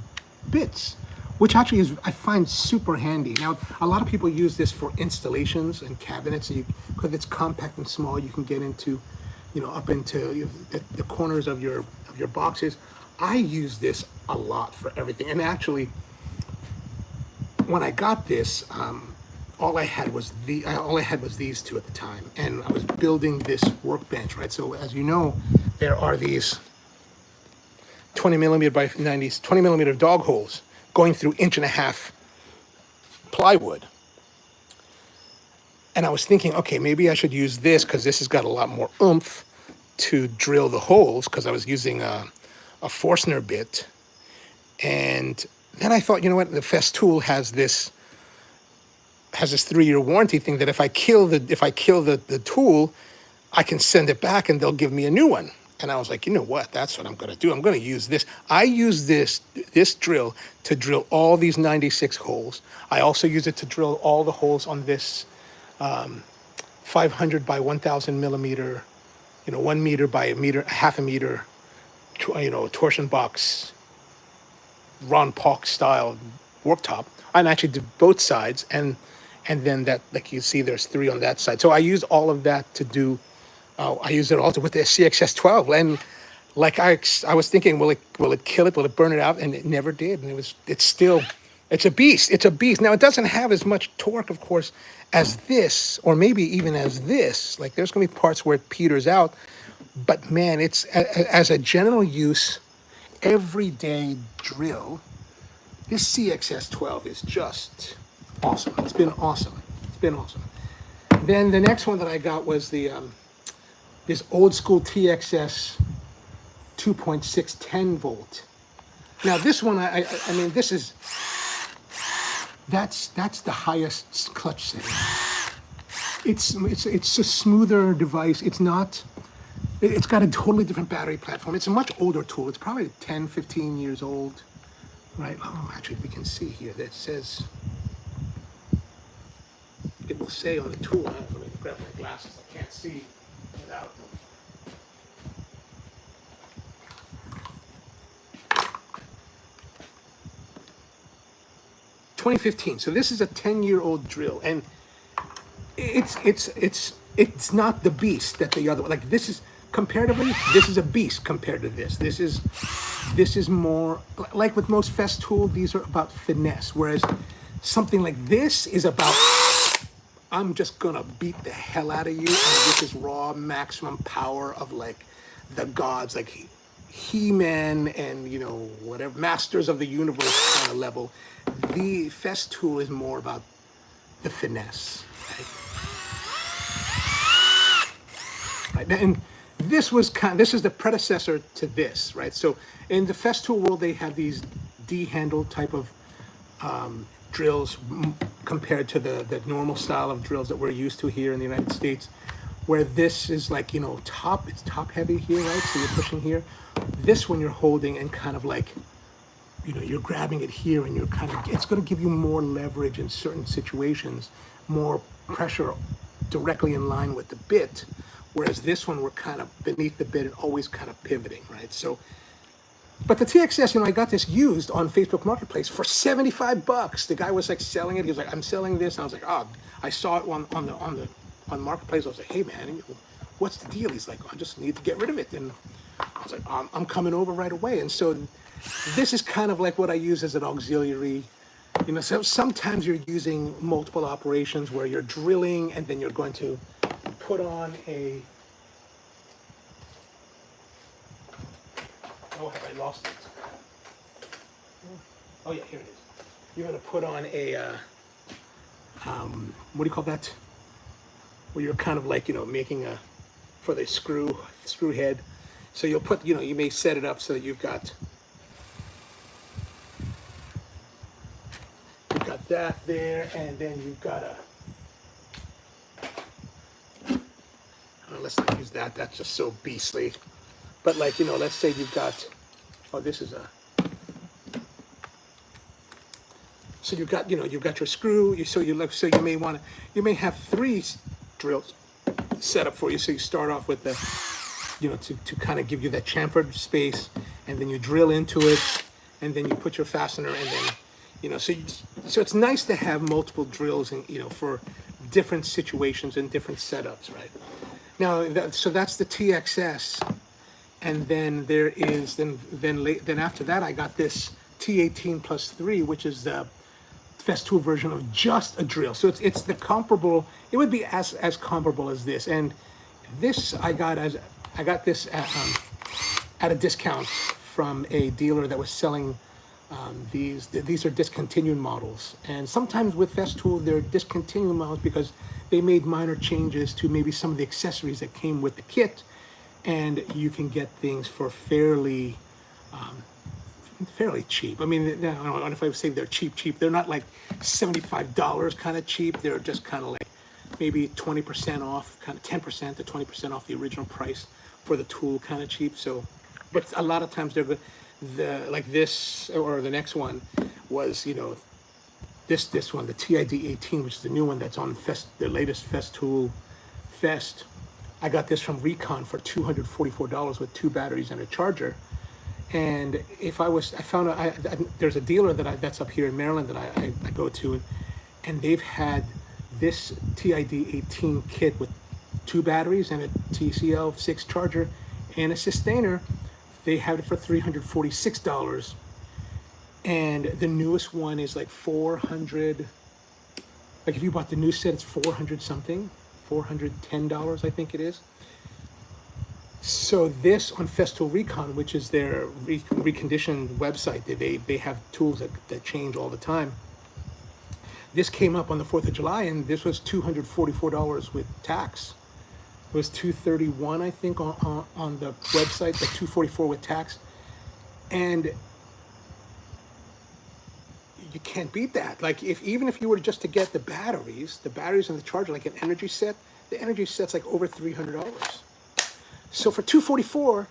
bits, which actually is, I find, super handy. Now, a lot of people use this for installations and cabinets, because it's compact and small. You can get into, you know, up into the corners of your boxes. I use this a lot for everything, and actually, when I got this, all I had was these two at the time, and I was building this workbench, right? So as you know, there are these 20 millimeter by 20 millimeter dog holes going through 1.5 inch plywood. And I was thinking, okay, maybe I should use this because this has got a lot more oomph to drill the holes, because I was using a Forstner bit. And then I thought, you know what, the Festool has this 3-year warranty thing that if I kill the tool, I can send it back and they'll give me a new one. And I was like, you know what, that's what I'm going to do. I'm going to use this. I use this drill to drill all these 96 holes. I also use it to drill all the holes on this 500 by 1000 millimeter, you know, 1 meter by a meter, half a meter, you know, torsion box, Ron Paulk style worktop. I actually did both sides, and then that, like you see, there's 3 on that side. So I used all of that to do. I used it also with the CXS12, and like I was thinking, will it kill it? Will it burn it out? And it never did. And it's a beast. It's a beast. Now, it doesn't have as much torque, of course, as this, or maybe even as this. Like, there's going to be parts where it peters out. But man, it's as a general use, everyday drill, this CXS12 is just awesome. It's been awesome. It's been awesome. Then the next one that I got was this old school TXS 2.6 10 volt. Now this one, I mean, this is, that's the highest clutch setting. It's a smoother device. It's got a totally different battery platform. It's a much older tool. It's probably 10, 15 years old, right? Oh, actually, we can see here that it says, it will say on the tool. Let me grab my glasses. I can't see without them. (2015). So this is a 10-year-old drill, and it's not the beast that the other one. Like, this is, comparatively, this is a beast compared to this. This is more like, with most Festool, these are about finesse, whereas something like this is about, I'm just gonna beat the hell out of you, and this is raw maximum power of like the gods, like He-Man and, you know, whatever, Masters of the Universe kind of level. The Festool is more about the finesse, right? And this is the predecessor to this, right? So in the Festool world, they have these D-handle type of drills compared to the normal style of drills that we're used to here in the United States, where this is like, you know, it's top heavy here, right? So you're pushing here. This one you're holding and kind of like, you know, you're grabbing it here, and you're kind of, it's going to give you more leverage in certain situations, more pressure directly in line with the bit, whereas this one, we're kind of beneath the bit and always kind of pivoting, right? So, but the TXS, you know, I got this used on Facebook Marketplace for $75. The guy was like selling it. He was like, I'm selling this. And I was like, oh, I saw it on Marketplace. I was like, hey man, what's the deal? He's like, I just need to get rid of it. And I was like, I'm coming over right away. And so this is kind of like what I use as an auxiliary. You know, so sometimes you're using multiple operations where you're drilling and then you're going to put on a, oh, have I lost it? Oh yeah, here it is. You're going to put on a, what do you call that? Where you're kind of like, you know, making a, for the screw head. So you'll put, you know, you may set it up so that you've got that there, and then you've got let's not use that. That's just so beastly. But like, you know, let's say you've got, oh, this is a, so you've got, you know, you've got your screw. So you may want to, you may have 3 drills set up for you. So you start off with the, you know, to kind of give you that chamfered space, and then you drill into it, and then you put your fastener, and then, you know, so it's nice to have multiple drills, and, you know, for different situations and different setups, right? Now, so that's the TXS, and then there is then after that I got this T18+3, which is the Festool version of just a drill. So it's the comparable. It would be as comparable as this, and this I got this at a discount from a dealer that was selling these are discontinued models. And sometimes with Festool they're discontinued models because they made minor changes to maybe some of the accessories that came with the kit, and you can get things for fairly cheap. I mean, I don't know if I would say they're cheap. They're not like $75 kind of cheap. They're just kind of like maybe 20% off, kind of 10% to 20% off the original price for the tool, kind of cheap. So, but a lot of times they're good. Like this, or the next one was, you know, this one, the TID 18, which is the new one that's on the latest Festool Fest. I got this from Recon for $244 with 2 batteries and a charger. And there's a dealer that's up here in Maryland that I go to, and they've had this TID 18 kit with 2 batteries and a TCL 6 charger and a sustainer. They have it for $346, and the newest one is like 400. Like if you bought the new set, it's 400 something, $410, I think it is. So this on Festool Recon, which is their reconditioned website, they have tools that change all the time. This came up on the 4th of July, and this was $244 with tax. It was $231, I think, on the website, but $244 with tax. And you can't beat that. Like even if you were just to get the batteries and the charger, like an energy set, the energy set's like over $300. So for $244,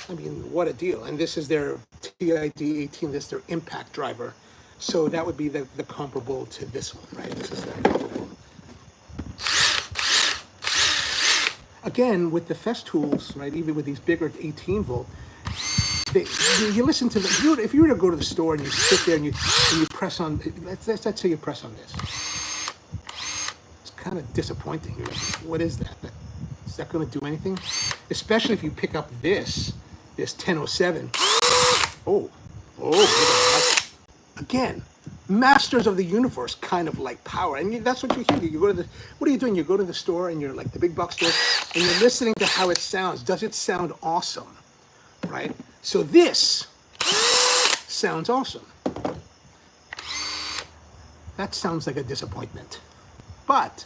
I mean, what a deal. And this is their TID 18, this is their impact driver. So that would be the comparable to this one, right? This is the comparable. Again, with the Festools, right, even with these bigger 18 volt, you listen to them. If you were to go to the store and you sit there and you press on, let's say you press on this. It's kind of disappointing. You're like, what is that? Is that going to do anything? Especially if you pick up this 1007. Oh, again, masters of the universe kind of like power. And that's what you hear. You go to what are you doing? You go to the store, and you're like the big box store, and you're listening to how it sounds. Does it sound awesome? Right? So this sounds awesome. That sounds like a disappointment. But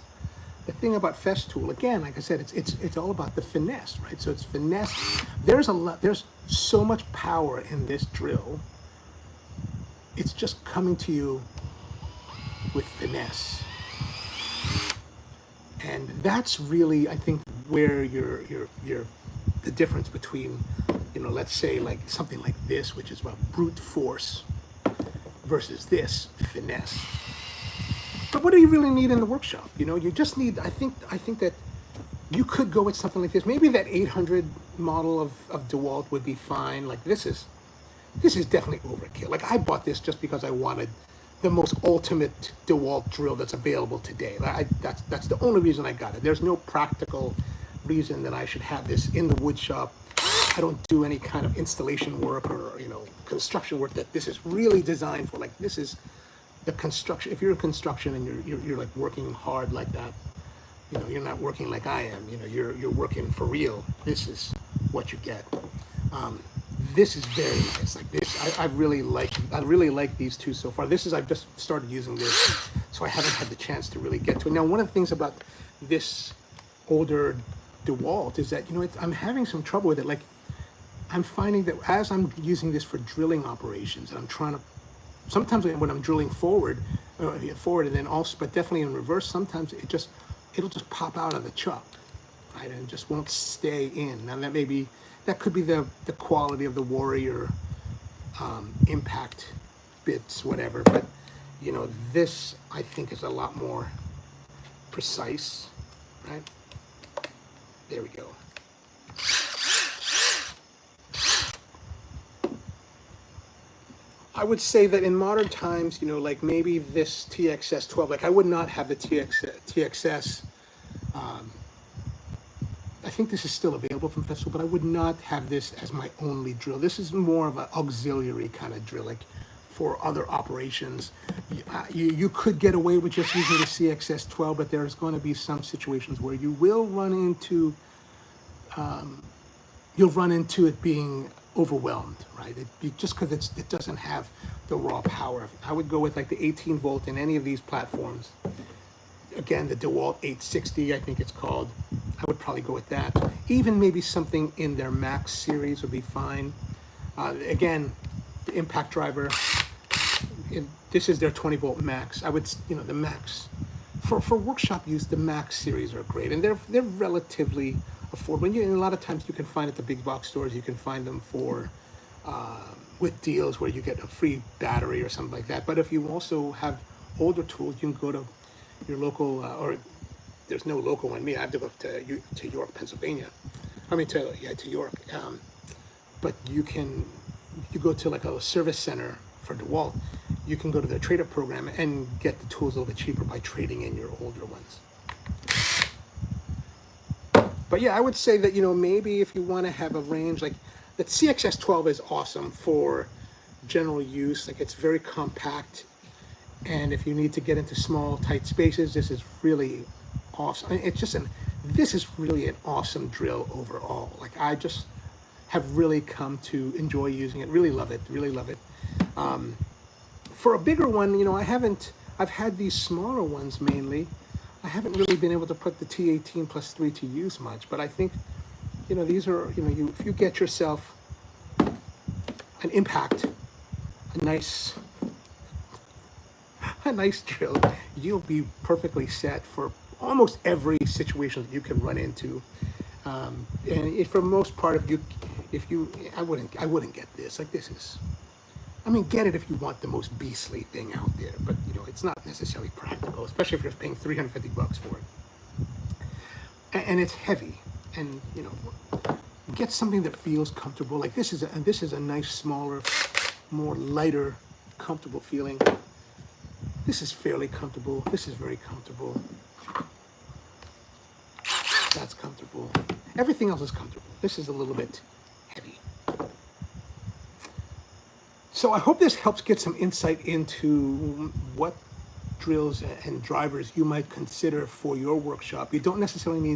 the thing about Festool, again, like I said, it's all about the finesse, right? So it's finesse. There's so much power in this drill. It's just coming to you with finesse. And that's really, I think, where the difference between, you know, let's say like something like this, which is about brute force, versus this finesse. But what do you really need in the workshop? You know, you just need, I think that you could go with something like this. Maybe that 800 model of DeWalt would be fine. Like this is definitely overkill. Like I bought this just because I wanted the most ultimate DeWalt drill that's available today. That's the only reason I got it. There's no practical reason that I should have this in the wood shop. I don't do any kind of installation work or, you know, construction work that this is really designed for. Like this is the construction. If you're in construction and you're like working hard like that, you know, you're not working like I am. You know, you're working for real. This is what you get. This is very nice. Like this, I really like these two so far. I've just started using this, so I haven't had the chance to really get to it. Now, one of the things about this older DeWalt is that, you know, I'm having some trouble with it. Like I'm finding that as I'm using this for drilling operations, and I'm trying to, sometimes when I'm drilling forward and then also, but definitely in reverse, sometimes it'll just pop out of the chuck. right? And it just won't stay in. Now that could be the quality of the Warrior impact bits, whatever. But you know, this I think is a lot more precise, right? There we go. I would say that in modern times, you know, like maybe this TXS 12, like I would not have the TXS. I think this is still available from Festool, but I would not have this as my only drill. This is more of an auxiliary kind of drill, like for other operations. You could get away with just using the CXS 12, but there's going to be some situations where you will run into, you'll run into it being overwhelmed, right? Just because it doesn't have the raw power. I would go with like the 18 volt in any of these platforms. Again, the DeWalt 860, I think it's called. I would probably go with that. Even maybe something in their Max series would be fine. Again, the impact driver, this is their 20 volt Max. I would, you know, the Max. For workshop use, the Max series are great, and they're relatively affordable. And a lot of times you can find at the big box stores, you can find them for with deals where you get a free battery or something like that. But if you also have older tools, you can go to your local, or there's no local one. Me, I have to go to York, Pennsylvania. I mean, to York. But you go to like a service center for DeWalt. You can go to their trade-up program and get the tools a little bit cheaper by trading in your older ones. But yeah, I would say that, you know, maybe if you want to have a range, like the CXS 12 is awesome for general use. Like it's very compact. And if you need to get into small, tight spaces, this is really awesome. I mean, this is really an awesome drill overall. Like I just have really come to enjoy using it. Really love it. Really love it. For a bigger one, you know, I've had these smaller ones mainly. I haven't really been able to put the T18 plus 3 to use much, but I think, you know, these are, you know, if you get yourself an impact, a nice drill, you'll be perfectly set for almost every situation that you can run into. And for the most part, I wouldn't get this. Like this is, I mean, get it if you want the most beastly thing out there, but you know, it's not necessarily practical, especially if you're paying $350 for it. And it's heavy, and you know, get something that feels comfortable. Like this is a nice, smaller, more lighter, comfortable feeling. This is fairly comfortable. This is very comfortable. That's comfortable. Everything else is comfortable. This is a little bit heavy. So I hope this helps get some insight into what drills and drivers you might consider for your workshop. You don't necessarily need